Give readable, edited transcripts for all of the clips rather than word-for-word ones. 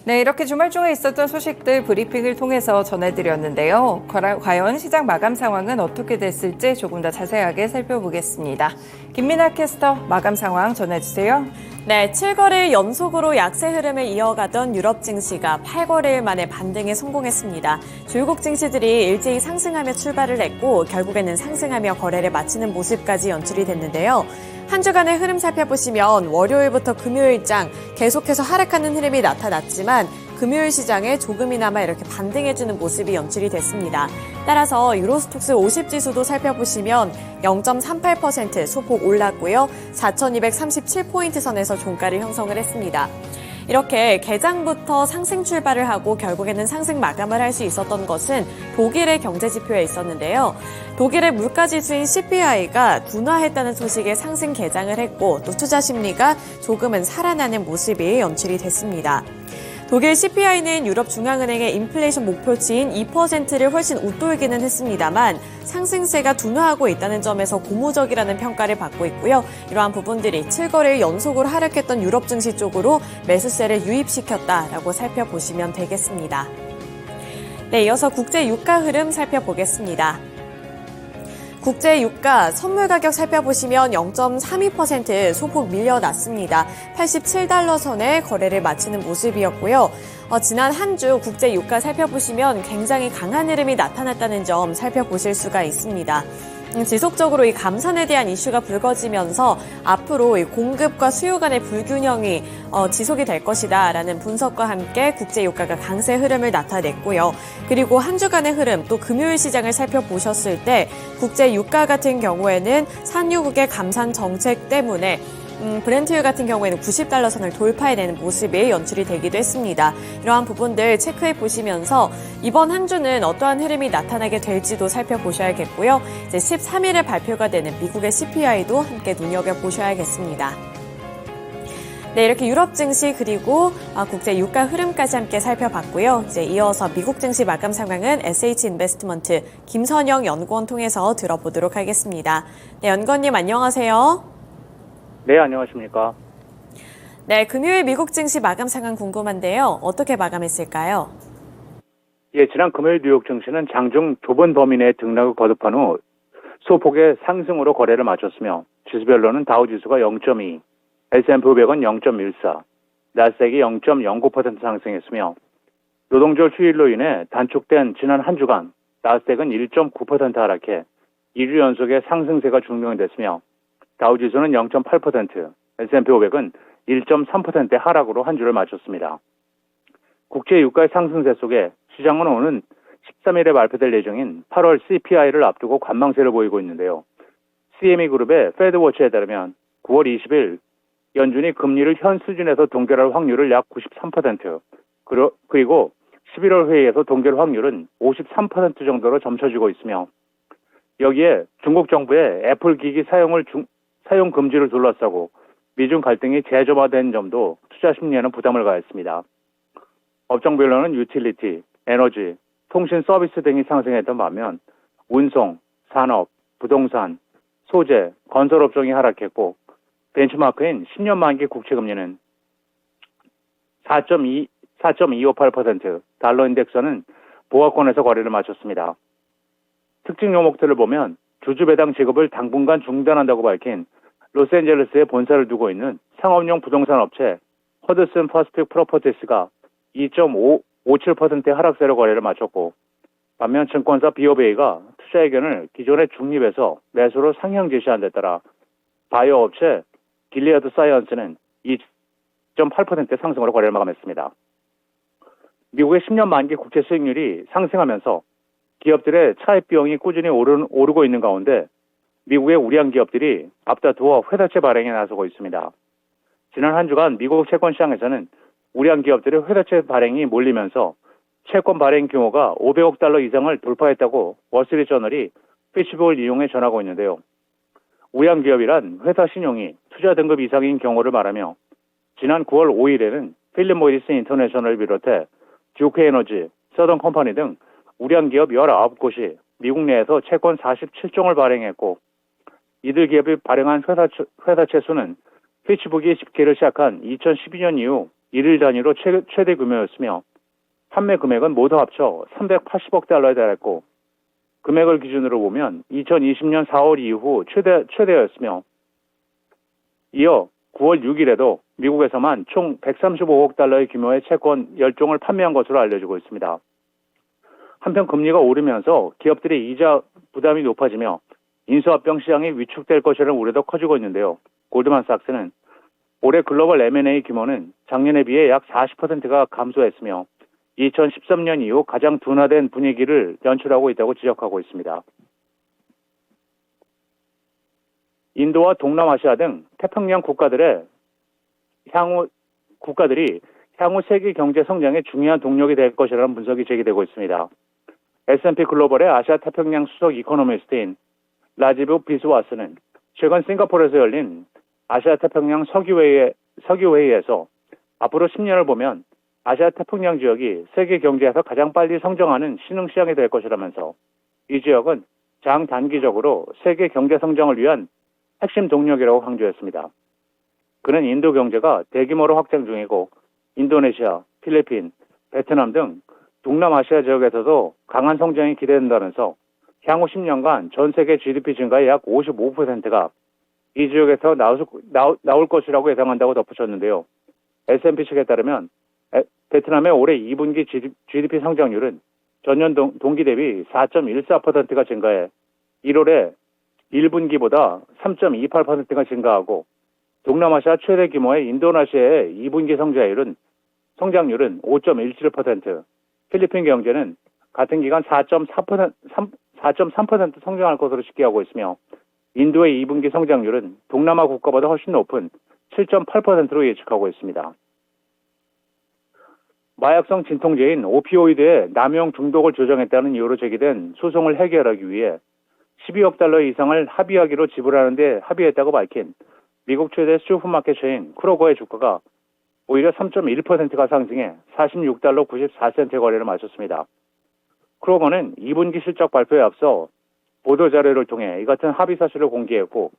네, 이렇게 주말 중에 있었던 소식들 브리핑을 통해서 전해드렸는데요. 과연 시장 마감 상황은 어떻게 됐을지 조금 더 자세하게 살펴보겠습니다. 김민아 캐스터 마감 상황 전해주세요. 네, 7거래일 연속으로 약세 흐름을 이어가던 유럽 증시가 8거래일 만에 반등에 성공했습니다. 주요국 증시들이 일제히 상승하며 출발을 했고 결국에는 상승하며 거래를 마치는 모습까지 연출이 됐는데요. 한 주간의 흐름 살펴보시면 월요일부터 금요일장 계속해서 하락하는 흐름이 나타났지만 금요일 시장에 조금이나마 이렇게 반등해주는 모습이 연출이 됐습니다. 따라서 유로스톡스 50 지수도 살펴보시면 0.38% 소폭 올랐고요. 4,237포인트 선에서 종가를 형성을 했습니다. 이렇게 개장부터 상승 출발을 하고 결국에는 상승 마감을 할 수 있었던 것은 독일의 경제 지표에 있었는데요. 독일의 물가지수인 CPI가 둔화했다는 소식에 상승 개장을 했고 또 투자 심리가 조금은 살아나는 모습이 연출이 됐습니다. 독일 CPI는 유럽 중앙은행의 인플레이션 목표치인 2%를 훨씬 웃돌기는 했습니다만 상승세가 둔화하고 있다는 점에서 고무적이라는 평가를 받고 있고요. 이러한 부분들이 7거래일 연속으로 하락했던 유럽 증시 쪽으로 매수세를 유입시켰다라고 살펴보시면 되겠습니다. 네, 이어서 국제 유가 흐름 살펴보겠습니다. 국제 유가 선물 가격 살펴보시면 0.32% 소폭 밀려났습니다. 87달러 선에 거래를 마치는 모습이었고요. 지난 한 주 국제 유가 살펴보시면 굉장히 강한 흐름이 나타났다는 점 살펴보실 수가 있습니다. 지속적으로 이 감산에 대한 이슈가 불거지면서 앞으로 이 공급과 수요 간의 불균형이 지속이 될 것이다라는 분석과 함께 국제 유가가 강세 흐름을 나타냈고요. 그리고 한 주간의 흐름 또 금요일 시장을 살펴보셨을 때 국제 유가 같은 경우에는 산유국의 감산 정책 때문에 브렌트유 같은 경우에는 90달러 선을 돌파해내는 모습이 연출이 되기도 했습니다. 이러한 부분들 체크해 보시면서 이번 한 주는 어떠한 흐름이 나타나게 될지도 살펴보셔야겠고요. 이제 13일에 발표가 되는 미국의 CPI도 함께 눈여겨보셔야겠습니다. 네, 이렇게 유럽 증시 그리고 국제 유가 흐름까지 함께 살펴봤고요. 이제 이어서 미국 증시 마감 상황은 SH인베스트먼트 김선영 연구원 통해서 들어보도록 하겠습니다. 네, 연구원님 안녕하세요. 네, 안녕하십니까. 네, 금요일 미국 증시 마감 상황 궁금한데요. 어떻게 마감했을까요? 예, 지난 금요일 뉴욕 증시는 장중 좁은 범위 내 등락을 거듭한 후 소폭의 상승으로 거래를 마쳤으며 지수별로는 다우지수가 0.2, S&P 500은 0.14, 나스닥이 0.09% 상승했으며 노동절 휴일로 인해 단축된 지난 한 주간 나스닥은 1.9% 하락해 2주 연속의 상승세가 중단됐으며 다우지수는 0.8%, S&P 500은 1.3%의 하락으로 한 주를 마쳤습니다. 국제 유가의 상승세 속에 시장은 오는 13일에 발표될 예정인 8월 CPI를 앞두고 관망세를 보이고 있는데요. CME 그룹의 패드워치에 따르면 9월 20일 연준이 금리를 현 수준에서 동결할 확률을 약 93%, 그리고 11월 회의에서 동결 확률은 53% 정도로 점쳐지고 있으며 여기에 중국 정부의 애플 기기 사용 금지를 둘러싸고 미중 갈등이 재점화된 점도 투자 심리에는 부담을 가했습니다. 업종별로는 유틸리티, 에너지, 통신 서비스 등이 상승했던 반면 운송, 산업, 부동산, 소재, 건설 업종이 하락했고 벤치마크인 10년 만기 국채금리는 4.258%, 달러 인덱스는 보합권에서 거래를 마쳤습니다. 특징 종목들을 보면 주주 배당 지급을 당분간 중단한다고 밝힌 로스앤젤레스에 본사를 두고 있는 상업용 부동산 업체 허드슨 퍼스픽 프로퍼티스가 2.57%의 하락세로 거래를 마쳤고 반면 증권사 BofA가 투자 의견을 기존의 중립에서 매수로 상향 제시한 데 따라 바이오 업체 길리아드 사이언스는 2.8%의 상승으로 거래를 마감했습니다. 미국의 10년 만기 국채 수익률이 상승하면서 기업들의 차입 비용이 꾸준히 오르고 있는 가운데 미국의 우량 기업들이 앞다투어 회사채 발행에 나서고 있습니다. 지난 한 주간 미국 채권 시장에서는 우량 기업들의 회사채 발행이 몰리면서 채권 발행 규모가 500억 달러 이상을 돌파했다고 월스트리트저널이 피치북을 이용해 전하고 있는데요. 우량 기업이란 회사 신용이 투자 등급 이상인 경우를 말하며 지난 9월 5일에는 필립 모리스 인터내셔널을 비롯해 듀크 에너지, 서던 컴퍼니 등 우량 기업 19곳이 미국 내에서 채권 47종을 발행했고 이들 기업이 발행한 회사채 수는 피치북이 집계를 시작한 2012년 이후 1일 단위로 최대 규모였으며 판매 금액은 모두 합쳐 380억 달러에 달했고 금액을 기준으로 보면 2020년 4월 이후 최대였으며 이어 9월 6일에도 미국에서만 총 135억 달러의 규모의 채권 10종을 판매한 것으로 알려지고 있습니다. 한편 금리가 오르면서 기업들의 이자 부담이 높아지며 인수합병 시장이 위축될 것이라는 우려도 커지고 있는데요. 골드만삭스는 올해 글로벌 M&A 규모는 작년에 비해 약 40%가 감소했으며 2013년 이후 가장 둔화된 분위기를 연출하고 있다고 지적하고 있습니다. 인도와 동남아시아 등 태평양 국가들이 향후 세계 경제 성장의 중요한 동력이 될 것이라는 분석이 제기되고 있습니다. S&P 글로벌의 아시아 태평양 수석 이코노미스트인 라지브 비스와스는 최근 싱가포르에서 열린 아시아 태평양 서기회의에서 앞으로 10년을 보면 아시아 태평양 지역이 세계 경제에서 가장 빨리 성장하는 신흥시장이 될 것이라면서 이 지역은 장단기적으로 세계 경제 성장을 위한 핵심 동력이라고 강조했습니다. 그는 인도 경제가 대규모로 확장 중이고 인도네시아, 필리핀, 베트남 등 동남아시아 지역에서도 강한 성장이 기대된다면서 향후 10년간 전 세계 GDP 증가의 약 55%가 이 지역에서 나올 것이라고 예상한다고 덧붙였는데요. S&P 측에 따르면 베트남의 올해 2분기 GDP 성장률은 전년 동기 대비 4.14%가 증가해 1월에 1분기보다 3.28%가 증가하고 동남아시아 최대 규모의 인도네시아의 2분기 성장률은 5.17%, 필리핀 경제는 같은 기간 4.3% 성장할 것으로 집계하고 있으며 인도의 2분기 성장률은 동남아 국가보다 훨씬 높은 7.8%로 예측하고 있습니다. 마약성 진통제인 오피오이드의 남용 중독을 조정했다는 이유로 제기된 소송을 해결하기 위해 12억 달러 이상을 합의하기로 지불하는 데 합의했다고 밝힌 미국 최대 슈퍼마켓 체인 크로거의 주가가 오히려 3.1%가 상승해 46달러 94센트 거래를 마쳤습니다. 크로거는 2분기 실적 발표에 앞서 보도자료를 통해 이 같은 합의 사실을 공개했고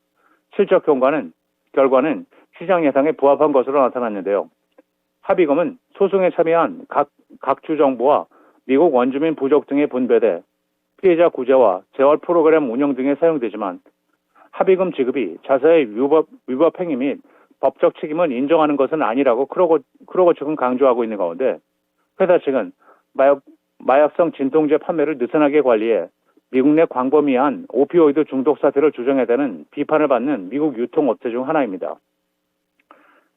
실적 결과는 시장 예상에 부합한 것으로 나타났는데요. 합의금은 소송에 참여한 각 주정부와 미국 원주민 부족 등에 분배돼 피해자 구제와 재활 프로그램 운영 등에 사용되지만 합의금 지급이 자사의 위법 행위 및 법적 책임을 인정하는 것은 아니라고 크로거 측은 강조하고 있는 가운데 회사 측은 마약성 진통제 판매를 느슨하게 관리해 미국 내 광범위한 오피오이드 중독 사태를 조정해야되는 비판을 받는 미국 유통업체 중 하나입니다.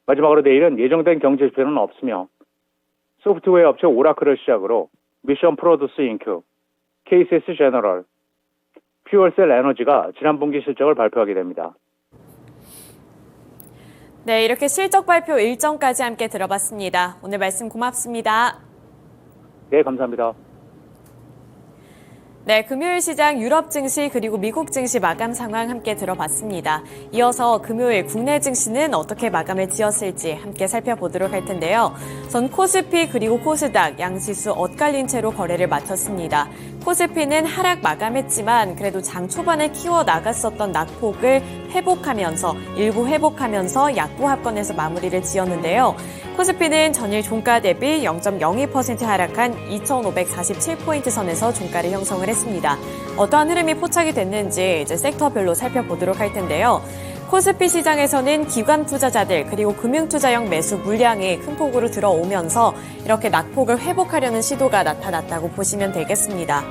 마지막으로 내일은 예정된 경제 지표는 없으며 소프트웨어 업체 오라클을 시작으로 미션 프로듀스 잉크, KCS 제너럴, 퓨얼셀 에너지가 지난 분기 실적을 발표하게 됩니다. 네, 이렇게 실적 발표 일정까지 함께 들어봤습니다. 오늘 말씀 고맙습니다. 네, 감사합니다. 네, 금요일 시장 유럽 증시 그리고 미국 증시 마감 상황 함께 들어봤습니다. 이어서 금요일 국내 증시는 어떻게 마감을 지었을지 함께 살펴보도록 할 텐데요. 전 코스피 그리고 코스닥 양지수 엇갈린 채로 거래를 마쳤습니다. 코스피는 하락 마감했지만 그래도 장 초반에 키워 나갔었던 낙폭을 일부 회복하면서 약보합권에서 마무리를 지었는데요. 코스피는 전일 종가 대비 0.02% 하락한 2,547포인트 선에서 종가를 형성을 했습니다. 어떠한 흐름이 포착이 됐는지 이제 섹터별로 살펴보도록 할 텐데요. 코스피 시장에서는 기관 투자자들 그리고 금융투자형 매수 물량이 큰 폭으로 들어오면서 이렇게 낙폭을 회복하려는 시도가 나타났다고 보시면 되겠습니다.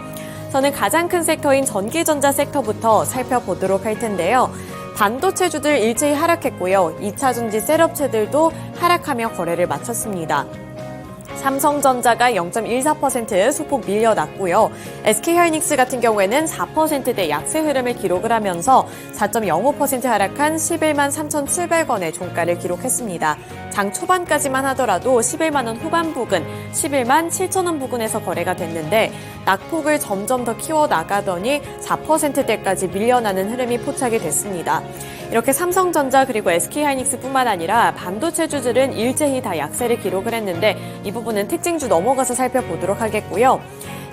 저는 가장 큰 섹터인 전기전자 섹터부터 살펴보도록 할 텐데요. 반도체주들 일제히 하락했고요. 2차전지 셀업체들도 하락하며 거래를 마쳤습니다. 삼성전자가 0.14% 소폭 밀려났고요. SK하이닉스 같은 경우에는 4%대 약세 흐름을 기록을 하면서 4.05% 하락한 11만 3,700원의 종가를 기록했습니다. 장 초반까지만 하더라도 11만 원 후반 부근, 11만 7천 원 부근에서 거래가 됐는데 낙폭을 점점 더 키워나가더니 4%대까지 밀려나는 흐름이 포착이 됐습니다. 이렇게 삼성전자 그리고 SK하이닉스뿐만 아니라 반도체주들은 일제히 다 약세를 기록을 했는데 이 부분은 특징주 넘어가서 살펴보도록 하겠고요.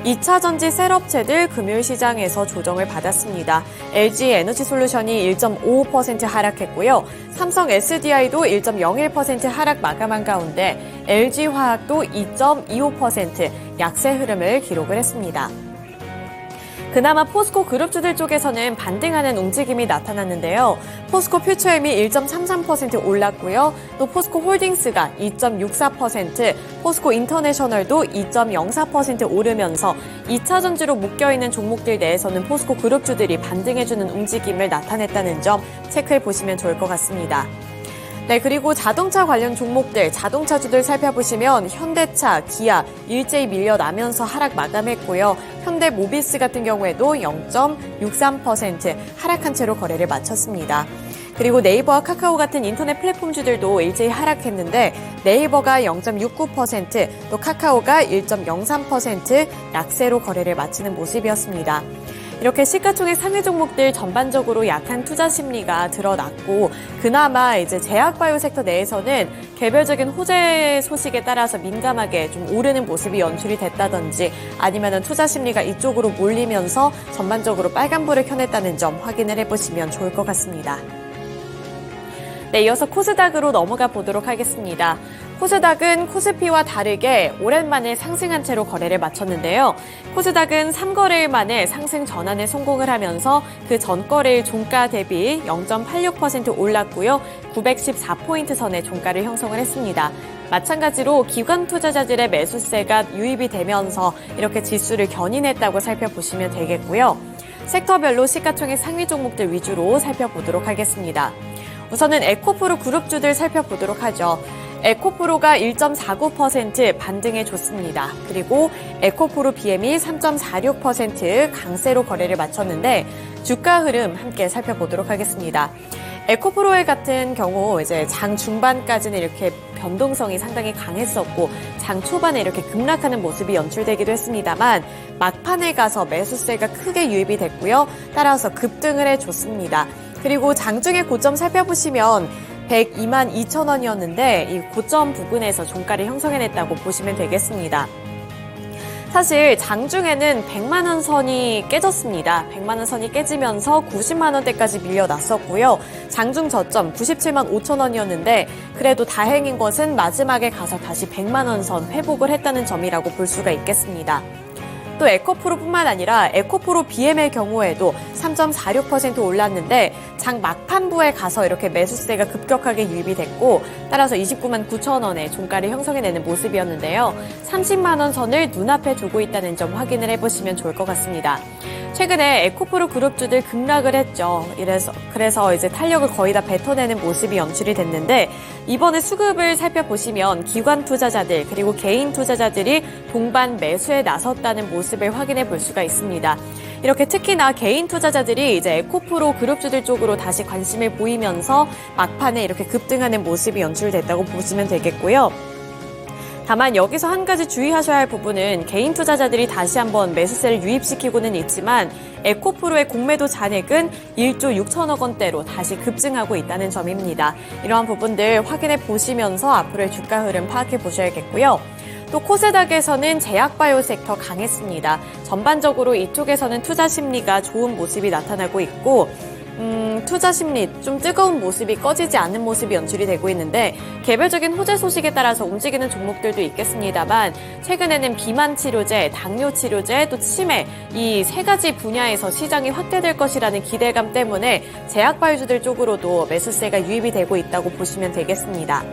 2차 전지 셀업체들 금요일 시장에서 조정을 받았습니다. LG 에너지솔루션이 1.55% 하락했고요. 삼성 SDI도 1.01% 하락 마감한 가운데 LG화학도 2.25% 약세 흐름을 기록을 했습니다. 그나마 포스코 그룹주들 쪽에서는 반등하는 움직임이 나타났는데요. 포스코 퓨처엠이 1.33% 올랐고요. 또 포스코 홀딩스가 2.64%, 포스코 인터내셔널도 2.04% 오르면서 2차 전지로 묶여있는 종목들 내에서는 포스코 그룹주들이 반등해주는 움직임을 나타냈다는 점 체크해 보시면 좋을 것 같습니다. 네, 그리고 자동차 관련 종목들, 자동차주들 살펴보시면 현대차, 기아 일제히 밀려나면서 하락 마감했고요. 현대모비스 같은 경우에도 0.63% 하락한 채로 거래를 마쳤습니다. 그리고 네이버와 카카오 같은 인터넷 플랫폼주들도 일제히 하락했는데 네이버가 0.69%, 또 카카오가 1.03% 약세로 거래를 마치는 모습이었습니다. 이렇게 시가총액 상위 종목들 전반적으로 약한 투자 심리가 드러났고 그나마 이제 제약바이오 섹터 내에서는 개별적인 호재 소식에 따라서 민감하게 좀 오르는 모습이 연출이 됐다든지 아니면은 투자 심리가 이쪽으로 몰리면서 전반적으로 빨간불을 켜냈다는 점 확인을 해보시면 좋을 것 같습니다. 네, 이어서 코스닥으로 넘어가 보도록 하겠습니다. 코스닥은 코스피와 다르게 오랜만에 상승한 채로 거래를 마쳤는데요. 코스닥은 3거래일 만에 상승 전환에 성공을 하면서 그 전거래일 종가 대비 0.86% 올랐고요. 914포인트 선의 종가를 형성을 했습니다. 마찬가지로 기관 투자자들의 매수세가 유입이 되면서 이렇게 지수를 견인했다고 살펴보시면 되겠고요. 섹터별로 시가총액 상위 종목들 위주로 살펴보도록 하겠습니다. 우선은 에코프로 그룹주들 살펴보도록 하죠. 에코프로가 1.49% 반등해줬습니다. 그리고 에코프로 BM이 3.46% 강세로 거래를 마쳤는데 주가 흐름 함께 살펴보도록 하겠습니다. 에코프로의 같은 경우 이제 장 중반까지는 이렇게 변동성이 상당히 강했었고 장 초반에 이렇게 급락하는 모습이 연출되기도 했습니다만 막판에 가서 매수세가 크게 유입이 됐고요. 따라서 급등을 해줬습니다. 그리고 장중의 고점 살펴보시면 102만 2천 원이었는데 이 고점 부근에서 종가를 형성해냈다고 보시면 되겠습니다. 사실 장중에는 100만 원 선이 깨졌습니다. 100만 원 선이 깨지면서 90만 원대까지 밀려났었고요. 장중 저점 97만 5천 원이었는데 그래도 다행인 것은 마지막에 가서 다시 100만 원 선 회복을 했다는 점이라고 볼 수가 있겠습니다. 또 에코프로뿐만 아니라 에코프로 BM의 경우에도 3.46% 올랐는데 장 막판부에 가서 이렇게 매수세가 급격하게 유입이 됐고 따라서 29만 9천 원의 종가를 형성해내는 모습이었는데요. 30만 원 선을 눈앞에 두고 있다는 점 확인을 해보시면 좋을 것 같습니다. 최근에 에코프로 그룹주들 급락을 했죠. 그래서 이제 탄력을 거의 다 뱉어내는 모습이 연출이 됐는데 이번에 수급을 살펴보시면 기관 투자자들 그리고 개인 투자자들이 동반 매수에 나섰다는 모습을 확인해 볼 수가 있습니다. 이렇게 특히나 개인 투자자들이 이제 에코프로 그룹주들 쪽으로 다시 관심을 보이면서 막판에 이렇게 급등하는 모습이 연출됐다고 보시면 되겠고요. 다만 여기서 한 가지 주의하셔야 할 부분은 개인 투자자들이 다시 한번 매수세를 유입시키고는 있지만 에코프로의 공매도 잔액은 1조 6천억 원대로 다시 급증하고 있다는 점입니다. 이러한 부분들 확인해 보시면서 앞으로의 주가 흐름 파악해 보셔야겠고요. 또 코스닥에서는 제약바이오 섹터 강했습니다. 전반적으로 이쪽에서는 투자 심리가 좋은 모습이 나타나고 있고 투자 심리 좀 뜨거운 모습이 꺼지지 않는 모습이 연출이 되고 있는데 개별적인 호재 소식에 따라서 움직이는 종목들도 있겠습니다만 최근에는 비만 치료제, 당뇨 치료제, 또 치매 이 세 가지 분야에서 시장이 확대될 것이라는 기대감 때문에 제약바이오주들 쪽으로도 매수세가 유입이 되고 있다고 보시면 되겠습니다.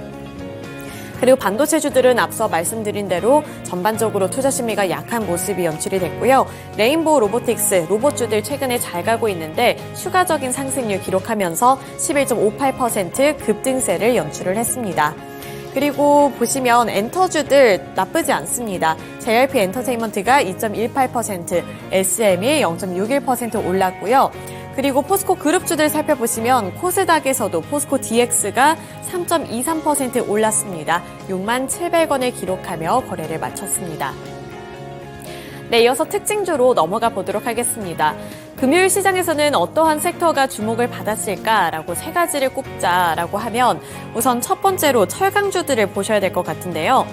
그리고 반도체주들은 앞서 말씀드린 대로 전반적으로 투자 심리가 약한 모습이 연출이 됐고요. 레인보우 로보틱스, 로봇주들 최근에 잘 가고 있는데 추가적인 상승률 기록하면서 11.58% 급등세를 연출을 했습니다. 그리고 보시면 엔터주들 나쁘지 않습니다. JYP 엔터테인먼트가 2.18%, SM이 0.61% 올랐고요. 그리고 포스코 그룹주들 살펴보시면 코스닥에서도 포스코 DX가 3.23% 올랐습니다. 6만 700원을 기록하며 거래를 마쳤습니다. 네, 이어서 특징주로 넘어가 보도록 하겠습니다. 금요일 시장에서는 어떠한 섹터가 주목을 받았을까라고 세 가지를 꼽자라고 하면 우선 첫 번째로 철강주들을 보셔야 될 것 같은데요.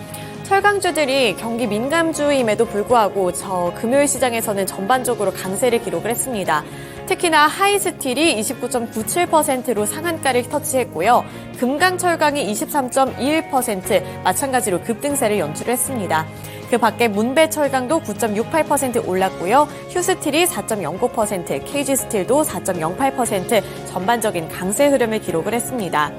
철강주들이 경기 민감주임에도 불구하고 금요일 시장에서는 전반적으로 강세를 기록을 했습니다. 특히나 하이스틸이 29.97%로 상한가를 터치했고요. 금강철강이 23.21% 마찬가지로 급등세를 연출했습니다. 그 밖에 문배철강도 9.68% 올랐고요. 휴스틸이 4.09%, KG스틸도 4.08% 전반적인 강세 흐름을 기록을 했습니다.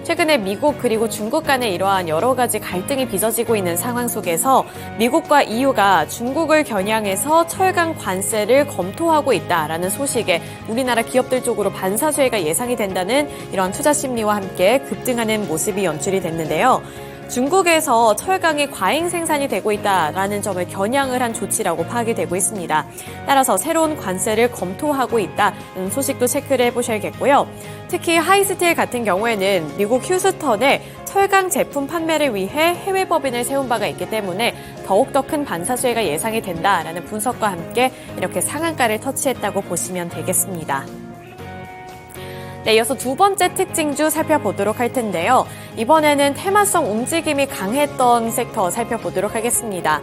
최근에 미국 그리고 중국 간에 이러한 여러 가지 갈등이 빚어지고 있는 상황 속에서 미국과 EU가 중국을 겨냥해서 철강 관세를 검토하고 있다라는 소식에 우리나라 기업들 쪽으로 반사 수혜가 예상이 된다는 이러한 투자 심리와 함께 급등하는 모습이 연출이 됐는데요. 중국에서 철강이 과잉 생산이 되고 있다라는 점을 겨냥을 한 조치라고 파악이 되고 있습니다. 따라서 새로운 관세를 검토하고 있다는 소식도 체크를 해보셔야겠고요. 특히 하이스틸 같은 경우에는 미국 휴스턴에 철강 제품 판매를 위해 해외 법인을 세운 바가 있기 때문에 더욱더 큰 반사 수혜가 예상이 된다라는 분석과 함께 이렇게 상한가를 터치했다고 보시면 되겠습니다. 네, 이어서 두 번째 특징주 살펴보도록 할 텐데요. 이번에는 테마성 움직임이 강했던 섹터 살펴보도록 하겠습니다.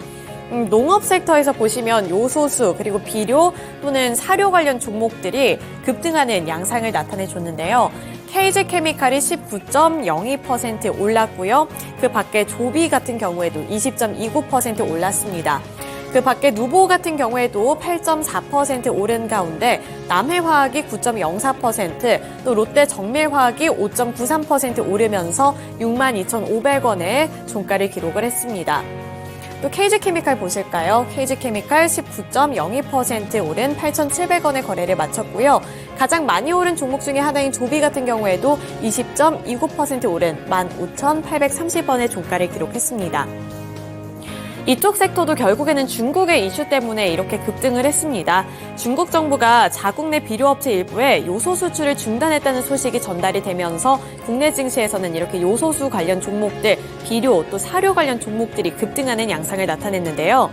농업 섹터에서 보시면 요소수 그리고 비료 또는 사료 관련 종목들이 급등하는 양상을 나타내줬는데요. KG케미칼이 19.02% 올랐고요. 그 밖에 조비 같은 경우에도 20.29% 올랐습니다. 그 밖에 누보 같은 경우에도 8.4% 오른 가운데 남해화학이 9.04%, 또 롯데 정밀화학이 5.93% 오르면서 62,500원의 종가를 기록을 했습니다. 또 KG케미칼 보실까요? KG케미칼 19.02% 오른 8,700원의 거래를 마쳤고요. 가장 많이 오른 종목 중에 하나인 조비 같은 경우에도 20.29% 오른 15,830원의 종가를 기록했습니다. 이쪽 섹터도 결국에는 중국의 이슈 때문에 이렇게 급등을 했습니다. 중국 정부가 자국 내 비료업체 일부에 요소 수출을 중단했다는 소식이 전달이 되면서 국내 증시에서는 이렇게 요소수 관련 종목들, 비료 또 사료 관련 종목들이 급등하는 양상을 나타냈는데요.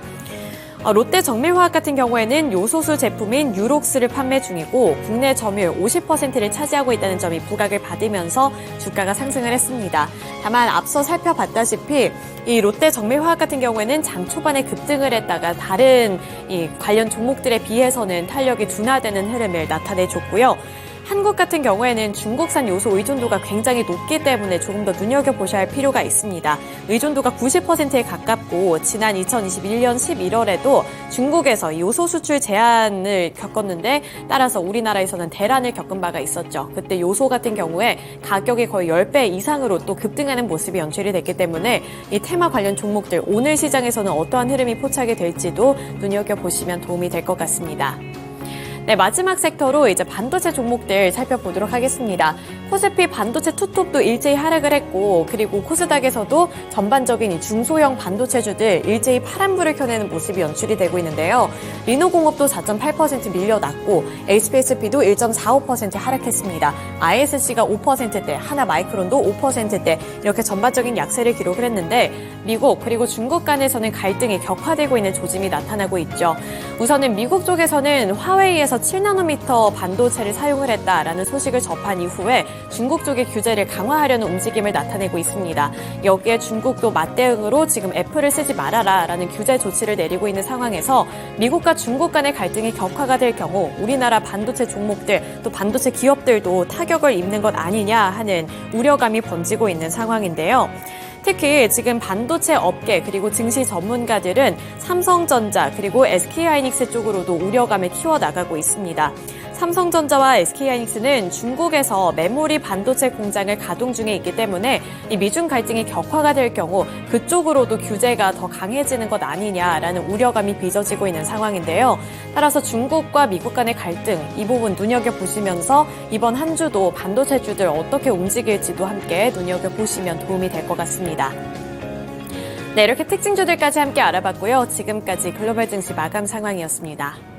롯데 정밀화학 같은 경우에는 요소수 제품인 유록스를 판매 중이고 국내 점유율 50%를 차지하고 있다는 점이 부각을 받으면서 주가가 상승을 했습니다. 다만 앞서 살펴봤다시피 이 롯데 정밀화학 같은 경우에는 장 초반에 급등을 했다가 다른 이 관련 종목들에 비해서는 탄력이 둔화되는 흐름을 나타내줬고요. 한국 같은 경우에는 중국산 요소 의존도가 굉장히 높기 때문에 조금 더 눈여겨보셔야 할 필요가 있습니다. 의존도가 90%에 가깝고 지난 2021년 11월에도 중국에서 요소 수출 제한을 겪었는데 따라서 우리나라에서는 대란을 겪은 바가 있었죠. 그때 요소 같은 경우에 가격이 거의 10배 이상으로 또 급등하는 모습이 연출이 됐기 때문에 이 테마 관련 종목들 오늘 시장에서는 어떠한 흐름이 포착이 될지도 눈여겨보시면 도움이 될 것 같습니다. 네, 마지막 섹터로 이제 반도체 종목들 살펴보도록 하겠습니다. 코스피 반도체 투톱도 일제히 하락을 했고 그리고 코스닥에서도 전반적인 이 중소형 반도체주들 일제히 파란불을 켜내는 모습이 연출이 되고 있는데요. 리노공업도 4.8% 밀려났고 HPSP도 1.45% 하락했습니다. ISC가 5%대, 하나마이크론도 5%대 이렇게 전반적인 약세를 기록을 했는데 미국 그리고 중국 간에서는 갈등이 격화되고 있는 조짐이 나타나고 있죠. 우선은 미국 쪽에서는 화웨이에서 7나노미터 반도체를 사용을 했다라는 소식을 접한 이후에 중국 쪽의 규제를 강화하려는 움직임을 나타내고 있습니다. 여기에 중국도 맞대응으로 지금 애플을 쓰지 말아라라는 규제 조치를 내리고 있는 상황에서 미국과 중국 간의 갈등이 격화가 될 경우 우리나라 반도체 종목들 또 반도체 기업들도 타격을 입는 것 아니냐 하는 우려감이 번지고 있는 상황인데요. 특히 지금 반도체 업계 그리고 증시 전문가들은 삼성전자 그리고 SK하이닉스 쪽으로도 우려감을 키워나가고 있습니다. 삼성전자와 SK하이닉스는 중국에서 메모리 반도체 공장을 가동 중에 있기 때문에 이 미중 갈등이 격화가 될 경우 그쪽으로도 규제가 더 강해지는 것 아니냐라는 우려감이 빚어지고 있는 상황인데요. 따라서 중국과 미국 간의 갈등 이 부분 눈여겨보시면서 이번 한 주도 반도체주들 어떻게 움직일지도 함께 눈여겨보시면 도움이 될 것 같습니다. 네, 이렇게 특징주들까지 함께 알아봤고요. 지금까지 글로벌 증시 마감 상황이었습니다.